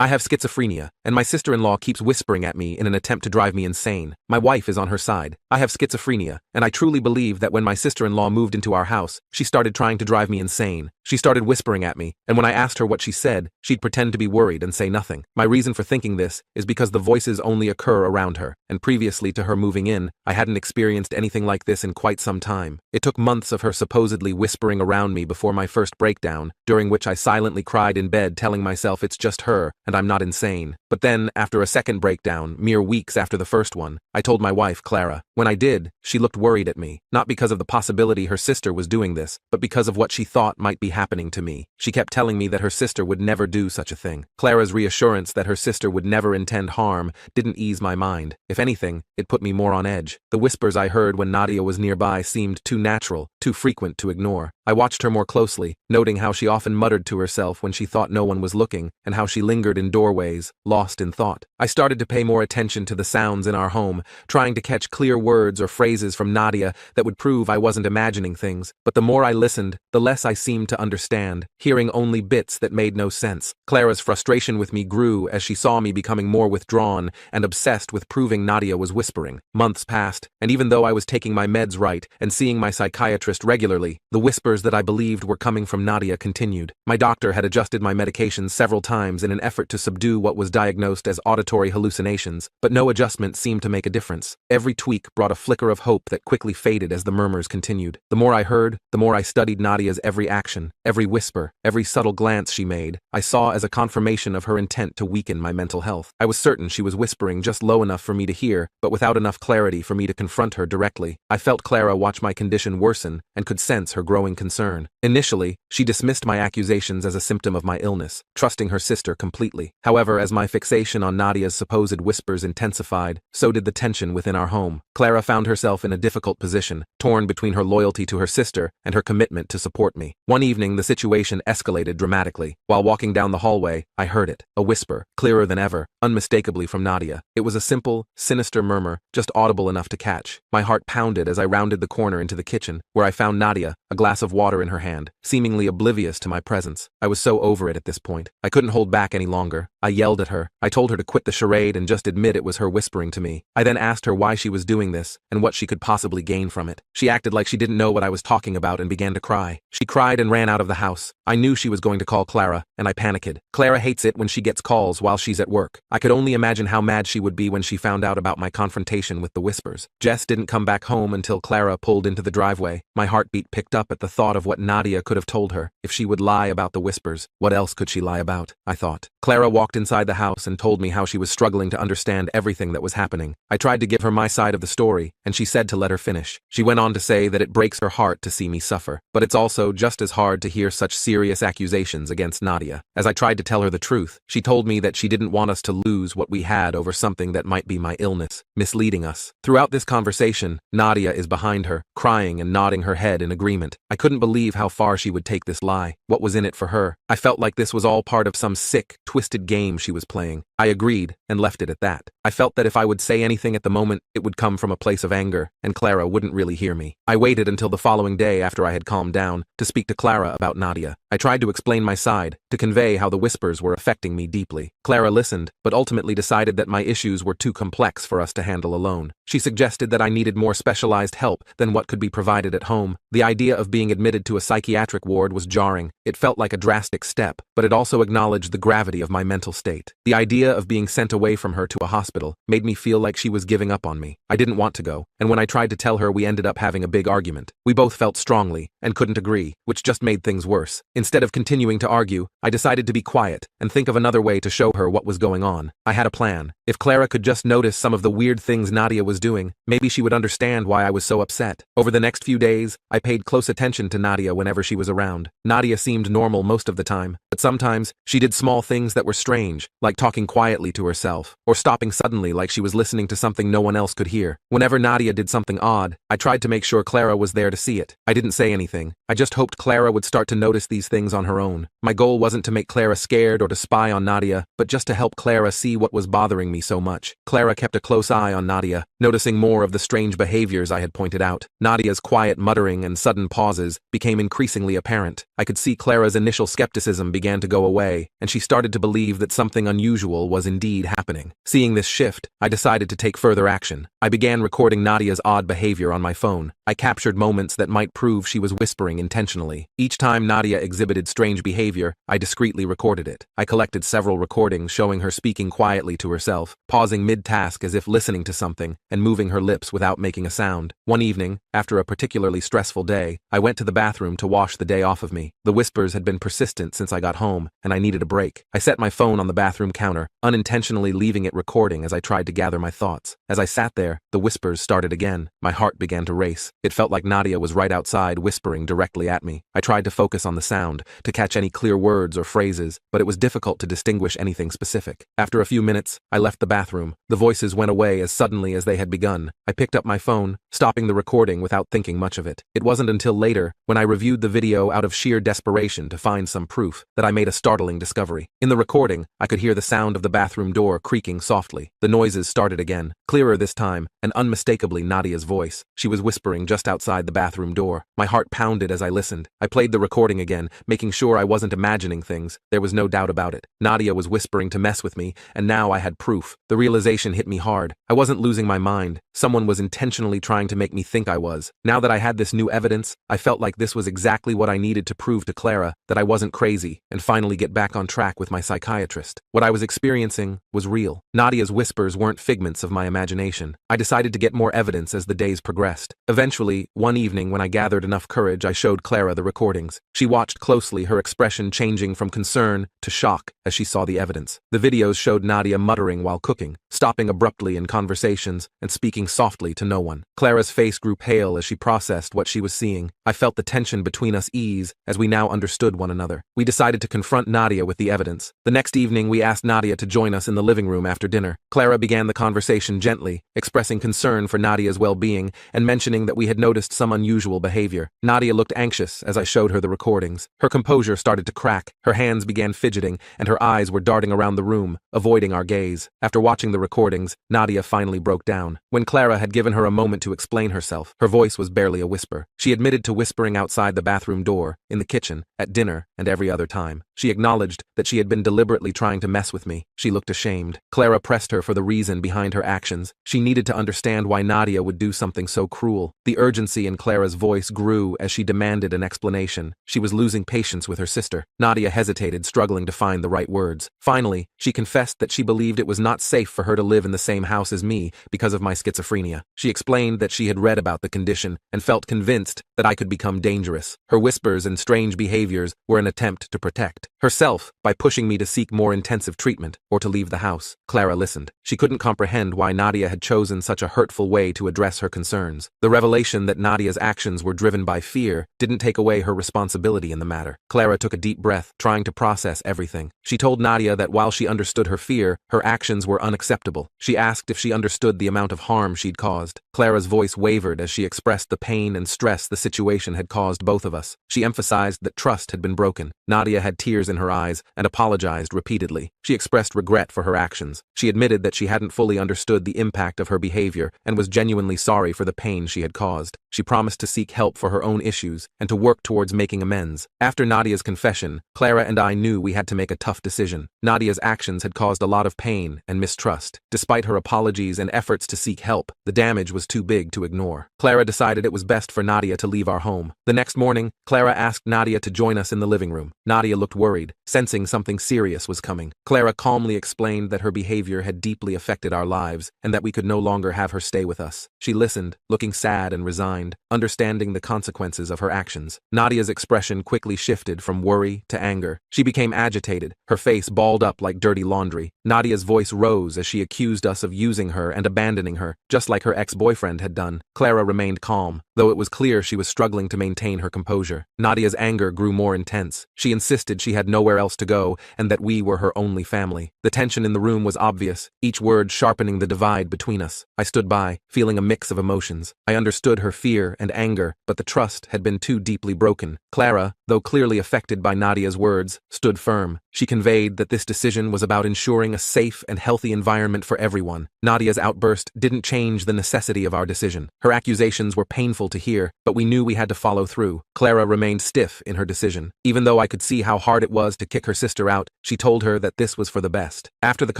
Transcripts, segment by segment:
I have schizophrenia, and my sister-in-law keeps whispering at me in an attempt to drive me insane. My wife is on her side. I have schizophrenia, and I truly believe that when my sister-in-law moved into our house, she started trying to drive me insane. She started whispering at me, and when I asked her what she said, she'd pretend to be worried and say nothing. My reason for thinking this is because the voices only occur around her, and previously to her moving in, I hadn't experienced anything like this in quite some time. It took months of her supposedly whispering around me before my first breakdown, during which I silently cried in bed telling myself it's just her, and I'm not insane. But then, after a second breakdown, mere weeks after the first one, I told my wife, Clara. When I did, she looked worried at me, not because of the possibility her sister was doing this, but because of what she thought might be happening to me. She kept telling me that her sister would never do such a thing. Clara's reassurance that her sister would never intend harm didn't ease my mind. If anything, it put me more on edge. The whispers I heard when Nadia was nearby seemed too natural, too frequent to ignore. I watched her more closely, noting how she often muttered to herself when she thought no one was looking, and how she lingered in doorways, lost in thought. I started to pay more attention to the sounds in our home, trying to catch clear words or phrases from Nadia that would prove I wasn't imagining things, but the more I listened, the less I seemed to understand, hearing only bits that made no sense. Clara's frustration with me grew as she saw me becoming more withdrawn and obsessed with proving Nadia was whispering. Months passed, and even though I was taking my meds right and seeing my psychiatrist regularly, the whispers that I believed were coming from Nadia continued. My doctor had adjusted my medications several times in an effort to subdue what was diagnosed as auditory hallucinations, but no adjustment seemed to make a difference. Every tweak brought a flicker of hope that quickly faded as the murmurs continued. The more I heard, the more I studied Nadia's every action, every whisper, every subtle glance she made, I saw as a confirmation of her intent to weaken my mental health. I was certain she was whispering just low enough for me to hear, but without enough clarity for me to confront her directly. I felt Clara watch my condition worsen and could sense her growing concern. Initially, she dismissed my accusations as a symptom of my illness, trusting her sister completely. However, as my fixation on Nadia's supposed whispers intensified, so did the tension within our home. Clara found herself in a difficult position, torn between her loyalty to her sister and her commitment to support me. One evening, the situation escalated dramatically. While walking down the hallway, I heard it, a whisper, clearer than ever, unmistakably from Nadia. It was a simple, sinister murmur, just audible enough to catch. My heart pounded as I rounded the corner into the kitchen, where I found Nadia, a glass of water in her hand, seemingly oblivious to my presence. I was so over it at this point. I couldn't hold back any longer. I yelled at her. I told her to quit the charade and just admit it was her whispering to me. I then asked her why she was doing this and what she could possibly gain from it. She acted like she didn't know what I was talking about and began to cry. She cried and ran out of the house. I knew she was going to call Clara, and I panicked. Clara hates it when she gets calls while she's at work. I could only imagine how mad she would be when she found out about my confrontation with the whispers. Jess didn't come back home until Clara pulled into the driveway. My heartbeat picked up at the thought of what Nadia could have told her. If she would lie about the whispers, what else could she lie about? I thought. Clara walked inside the house and told me how she was struggling to understand everything that was happening. I tried to give her my side of the story, and she said to let her finish. She went on to say that it breaks her heart to see me suffer, but it's also just as hard to hear such serious accusations against Nadia. As I tried to tell her the truth, she told me that she didn't want us to lose what we had over something that might be my illness, misleading us. Throughout this conversation, Nadia is behind her, crying and nodding her head in agreement. I couldn't believe how far she would take this lie. What was in it for her? I felt like this was all part of some sick, twisted game she was playing. I agreed and left it at that. I felt that if I would say anything at the moment, it would come from a place of anger, and Clara wouldn't really hear me. I waited until the following day after I had calmed down to speak to Clara about Nadia. I tried to explain my side, to convey how the whispers were affecting me deeply. Clara listened, but ultimately decided that my issues were too complex for us to handle alone. She suggested that I needed more specialized help than what could be provided at home. The idea of being admitted to a psychiatric ward was jarring. It felt like a drastic step, but it also acknowledged the gravity of my mental state. The idea of being sent away from her to a hospital made me feel like she was giving up on me. I didn't want to go, and when I tried to tell her, we ended up having a big argument. We both felt strongly and couldn't agree, which just made things worse. Instead of continuing to argue, I decided to be quiet and think of another way to show her what was going on. I had a plan. If Clara could just notice some of the weird things Nadia was doing, maybe she would understand why I was so upset. Over the next few days, I paid close attention to Nadia whenever she was around. Nadia seemed normal most of the time, but sometimes she did small things that were strange, like talking quietly to herself, or stopping suddenly like she was listening to something no one else could hear. Whenever Nadia did something odd, I tried to make sure Clara was there to see it. I didn't say anything. I just hoped Clara would start to notice these things on her own. My goal wasn't to make Clara scared or to spy on Nadia, but just to help Clara see what was bothering me so much. Clara kept a close eye on Nadia, noticing more of the strange behaviors I had pointed out. Nadia's quiet muttering and sudden pauses became increasingly apparent. I could see Clara's initial skepticism began began to go away, and she started to believe that something unusual was indeed happening. Seeing this shift, I decided to take further action. I began recording Nadia's odd behavior on my phone. I captured moments that might prove she was whispering intentionally. Each time Nadia exhibited strange behavior, I discreetly recorded it. I collected several recordings showing her speaking quietly to herself, pausing mid-task as if listening to something, and moving her lips without making a sound. One evening, after a particularly stressful day, I went to the bathroom to wash the day off of me. The whispers had been persistent since I got home, and I needed a break. I set my phone on the bathroom counter, unintentionally leaving it recording as I tried to gather my thoughts. As I sat there, the whispers started again. My heart began to race. It felt like Nadia was right outside, whispering directly at me. I tried to focus on the sound, to catch any clear words or phrases, but it was difficult to distinguish anything specific. After a few minutes, I left the bathroom. The voices went away as suddenly as they had begun. I picked up my phone, stopping the recording without thinking much of it. It wasn't until later, when I reviewed the video out of sheer desperation to find some proof, that I made a startling discovery. In the recording, I could hear the sound of the bathroom door creaking softly. The noises started again, clearer this time, and unmistakably Nadia's voice. She was whispering just outside the bathroom door. My heart pounded as I listened. I played the recording again, making sure I wasn't imagining things. There was no doubt about it. Nadia was whispering to mess with me, and now I had proof. The realization hit me hard. I wasn't losing my mind. Someone was intentionally trying to make me think I was. Now that I had this new evidence, I felt like this was exactly what I needed to prove to Clara that I wasn't crazy, and finally get back on track with my psychiatrist. What I was experiencing was real. Nadia's whispers weren't figments of my imagination. I decided to get more evidence as the days progressed. Eventually, one evening when I gathered enough courage, I showed Clara the recordings. She watched closely, her expression changing from concern to shock as she saw the evidence. The videos showed Nadia muttering while cooking, stopping abruptly in conversations, and speaking softly to no one. Clara's face grew pale as she processed what she was seeing. I felt the tension between us ease as we now understood one another. We decided to confront Nadia with the evidence. The next evening, we asked Nadia to join us in the living room after dinner. Clara began the conversation gently, expressing concern for Nadia's well-being and mentioning that we had noticed some unusual behavior. Nadia looked anxious as I showed her the recordings. Her composure started to crack, her hands began fidgeting, and her eyes were darting around the room, avoiding our gaze. After watching the recordings, Nadia finally broke down. When Clara had given her a moment to explain herself, her voice was barely a whisper. She admitted to whispering outside the bathroom door, in the kitchen, at dinner, and every other time. She acknowledged that she had been deliberately trying to mess with me. She looked ashamed. Clara pressed her for the reason behind her actions. She needed to understand why Nadia would do something so cruel. The urgency in Clara's voice grew as she demanded an explanation. She was losing patience with her sister. Nadia hesitated, struggling to find the right words. Finally, she confessed that she believed it was not safe for her to live in the same house as me because of my schizophrenia. She explained that she had read about the condition and felt convinced that I could become dangerous. Her whispers and strange behaviors were an attempt to protect herself by pushing me to seek more intensive treatment or to leave the house. Clara listened. She couldn't comprehend why Nadia had chosen such a hurtful way to address her concerns. The revelation that Nadia's actions were driven by fear didn't take away her responsibility in the matter. Clara took a deep breath, trying to process everything. She told Nadia that while she understood her fear, her actions were unacceptable. She asked if she understood the amount of harm she'd caused. Clara's voice wavered as she expressed the pain and stress the situation had caused both of us. She emphasized that trust had been broken. Nadia had tears in her eyes and apologized repeatedly. She expressed regret for her actions. She admitted that she hadn't fully understood the impact of her behavior and was genuinely sorry for the pain she had caused. She promised to seek help for her own issues and to work towards making amends. After Nadia's confession, Clara and I knew we had to make a tough decision. Nadia's actions had caused a lot of pain and mistrust. Despite her apologies and efforts to seek help, the damage was too big to ignore. Clara decided it was best for Nadia to leave our home. The next morning, Clara asked Nadia to join us in the living room. Nadia looked worried, sensing something serious was coming. Clara calmly explained that her behavior had deeply affected our lives and that we could no longer have her stay with us. She listened, looking sad and resigned, understanding the consequences of her actions. Nadia's expression quickly shifted from worry to anger. She became agitated, her face balled up like dirty laundry. Nadia's voice rose as she accused us of using her and abandoning her, just like her ex-boyfriend had done. Clara remained calm, though it was clear she was struggling to maintain her composure. Nadia's anger grew more intense. She insisted she had nowhere else to go and that we were her only family. The tension in the room was obvious, each word sharpening the divide between us. I stood by, feeling a mix of emotions. I understood her fear and anger, but the trust had been too deeply broken. Clara, though clearly affected by Nadia's words, stood firm. She conveyed that this decision was about ensuring a safe and healthy environment for everyone. Nadia's outburst didn't change the necessity of our decision. Her accusations were painful to hear, but we knew we had to follow through. Clara remained stiff in her decision. Even though I could see how hard hard it was to kick her sister out, she told her that this was for the best. After the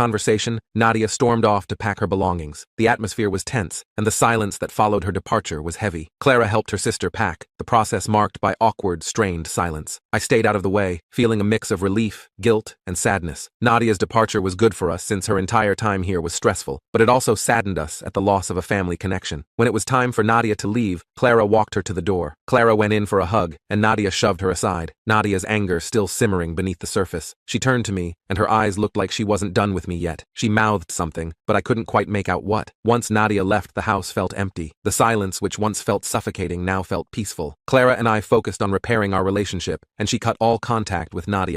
conversation, Nadia stormed off to pack her belongings. The atmosphere was tense, and the silence that followed her departure was heavy. Clara helped her sister pack, the process marked by awkward, strained silence. I stayed out of the way, feeling a mix of relief, guilt, and sadness. Nadia's departure was good for us since her entire time here was stressful, but it also saddened us at the loss of a family connection. When it was time for Nadia to leave, Clara walked her to the door. Clara went in for a hug, and Nadia shoved her aside, Nadia's anger still simmering beneath the surface. She turned to me, and her eyes looked like she wasn't done with me yet. She mouthed something, but I couldn't quite make out what. Once Nadia left, the house felt empty. The silence, which once felt suffocating, now felt peaceful. Clara and I focused on repairing our relationship, and she cut all contact with Nadia.